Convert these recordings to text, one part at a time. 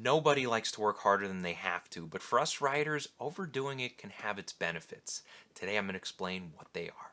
Nobody likes to work harder than they have to, but for us writers, overdoing it can have its benefits. Today I'm going to explain what they are.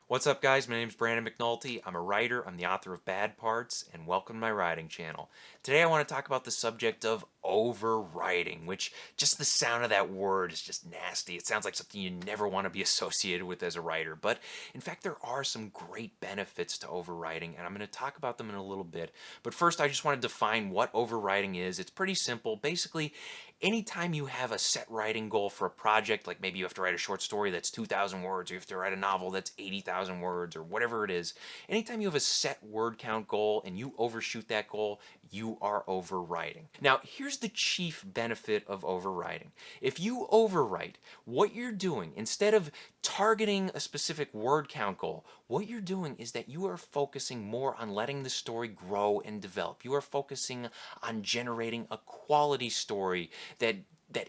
What's up, guys? My name's Brandon McNulty. I'm a writer, I'm the author of Bad Parts, and welcome to my writing channel. Today I want to talk about the subject of overwriting, which just the sound of that word is just nasty. It sounds like something you never want to be associated with as a writer, but in fact there are some great benefits to overwriting, and I'm going to talk about them in a little bit. But first I just want to define what overwriting is. It's pretty simple. Basically, anytime you have a set writing goal for a project, like maybe you have to write a short story that's 2,000 words, or you have to write a novel that's 80,000 words, or whatever it is, anytime you have a set word count goal and you overshoot that goal, you are overwriting. Now, here's the chief benefit of overwriting. If you overwrite, what you're doing, instead of targeting a specific word count goal, what you're doing is that you are focusing more on letting the story grow and develop. You are focusing on generating a quality story that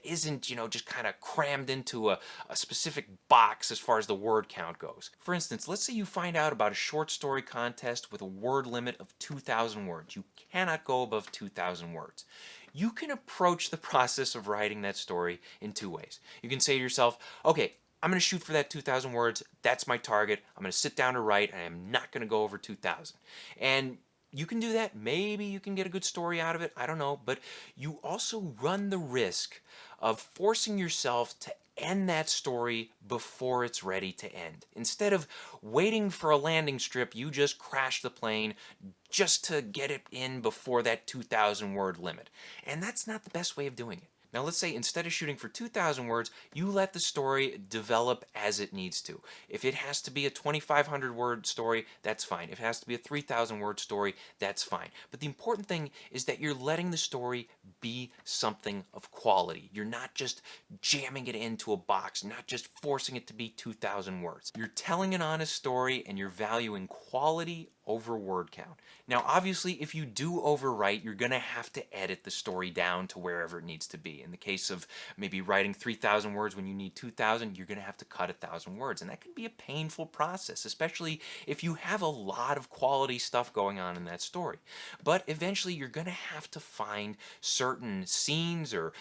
isn't, just kind of crammed into a specific box as far as the word count goes. For instance, let's say you find out about a short story contest with a word limit of 2,000 words. You cannot go above 2,000 words. You can approach the process of writing that story in two ways. You can say to yourself, okay, I'm going to shoot for that 2,000 words. That's my target. I'm going to sit down to write, and I'm not going to go over 2,000. And you can do that. Maybe you can get a good story out of it. I don't know. But you also run the risk of forcing yourself to end that story before it's ready to end. Instead of waiting for a landing strip, you just crash the plane just to get it in before that 2,000 word limit. And that's not the best way of doing it. Now let's say instead of shooting for 2,000 words, you let the story develop as it needs to. If it has to be a 2,500 word story, that's fine. If it has to be a 3,000 word story, that's fine. But the important thing is that you're letting the story be something of quality. You're not just jamming it into a box, not just forcing it to be 2,000 words. You're telling an honest story and you're valuing quality over word count. Now obviously if you do overwrite, you're going to have to edit the story down to wherever it needs to be. In the case of maybe writing 3,000 words when you need 2,000, you're going to have to cut 1,000 words, and that can be a painful process, especially if you have a lot of quality stuff going on in that story. But eventually you're going to have to find certain scenes or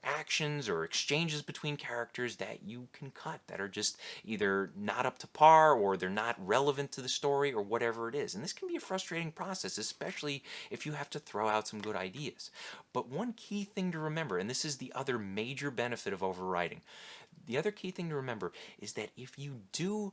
actions or exchanges between characters that you can cut, that are just either not up to par or they're not relevant to the story or whatever it is. And this can be a frustrating process, especially if you have to throw out some good ideas. But one key thing to remember, and this is the other major benefit of overwriting, the other key thing to remember is that if you do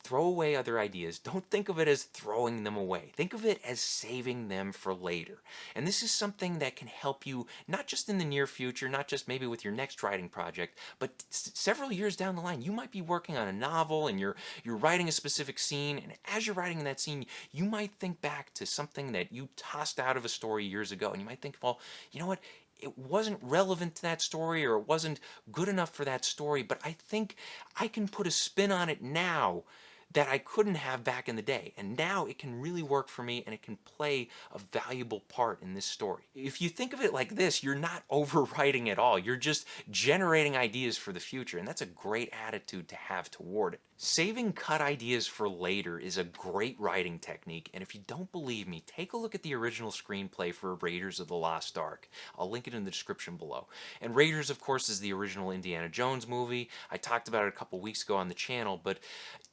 throw away other ideas, don't think of it as throwing them away. Think of it as saving them for later. And this is something that can help you not just in the near future, not just maybe with your next writing project, but several years down the line. You might be working on a novel and you're writing a specific scene, and as you're writing in that scene, you might think back to something that you tossed out of a story years ago, and you might think, well, you know what? It wasn't relevant to that story, or it wasn't good enough for that story, but I think I can put a spin on it now that I couldn't have back in the day. And now it can really work for me, and it can play a valuable part in this story. If you think of it like this, you're not overwriting at all. You're just generating ideas for the future, and that's a great attitude to have toward it. Saving cut ideas for later is a great writing technique, and if you don't believe me, take a look at the original screenplay for Raiders of the Lost Ark. I'll link it in the description below. And Raiders, of course, is the original Indiana Jones movie. I talked about it a couple weeks ago on the channel, but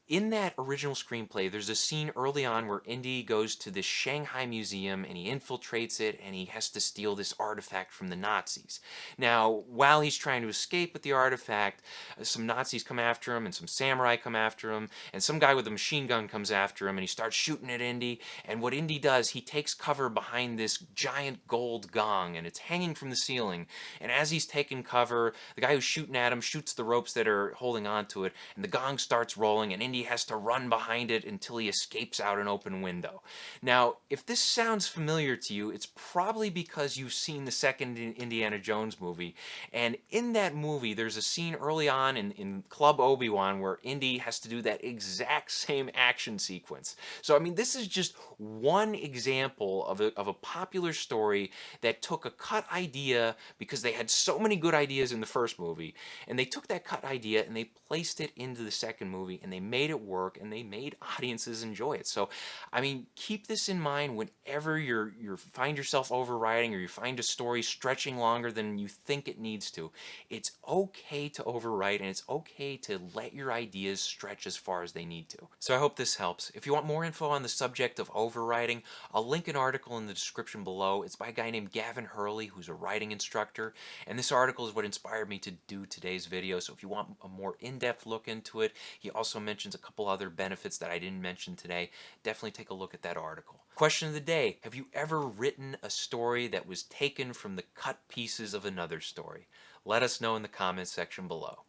in that original screenplay, there's a scene early on where Indy goes to this Shanghai museum and he infiltrates it, and he has to steal this artifact from the Nazis. Now, while he's trying to escape with the artifact, some Nazis come after him and some samurai come after him, and some guy with a machine gun comes after him, and he starts shooting at Indy. And what Indy does, he takes cover behind this giant gold gong, and it's hanging from the ceiling. And as he's taking cover, the guy who's shooting at him shoots the ropes that are holding onto it, and the gong starts rolling, and Indy has to run behind it until he escapes out an open window. Now, if this sounds familiar to you, it's probably because you've seen the second Indiana Jones movie, and in that movie there's a scene early on in Club Obi-Wan where Indy has to do that exact same action sequence. So I mean, this is just one example of a popular story that took a cut idea, because they had so many good ideas in the first movie, and they took that cut idea and they placed it into the second movie, and they made made it work and they made audiences enjoy it. So, I mean, keep this in mind whenever you find yourself overwriting or you find a story stretching longer than you think it needs to. It's okay to overwrite, and it's okay to let your ideas stretch as far as they need to. So I hope this helps. If you want more info on the subject of overwriting, I'll link an article in the description below. It's by a guy named Gavin Hurley, who's a writing instructor, and this article is what inspired me to do today's video. So if you want a more in-depth look into it, he also mentions a couple other benefits that I didn't mention today. Definitely take a look at that article. Question of the day: have you ever written a story that was taken from the cut pieces of another story? Let us know in the comments section below.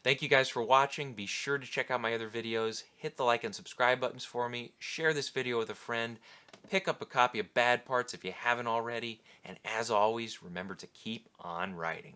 Thank you guys for watching. Be sure to check out my other videos. Hit the like and subscribe buttons for me. Share this video with a friend. Pick up a copy of Bad Parts if you haven't already. And as always, remember to keep on writing.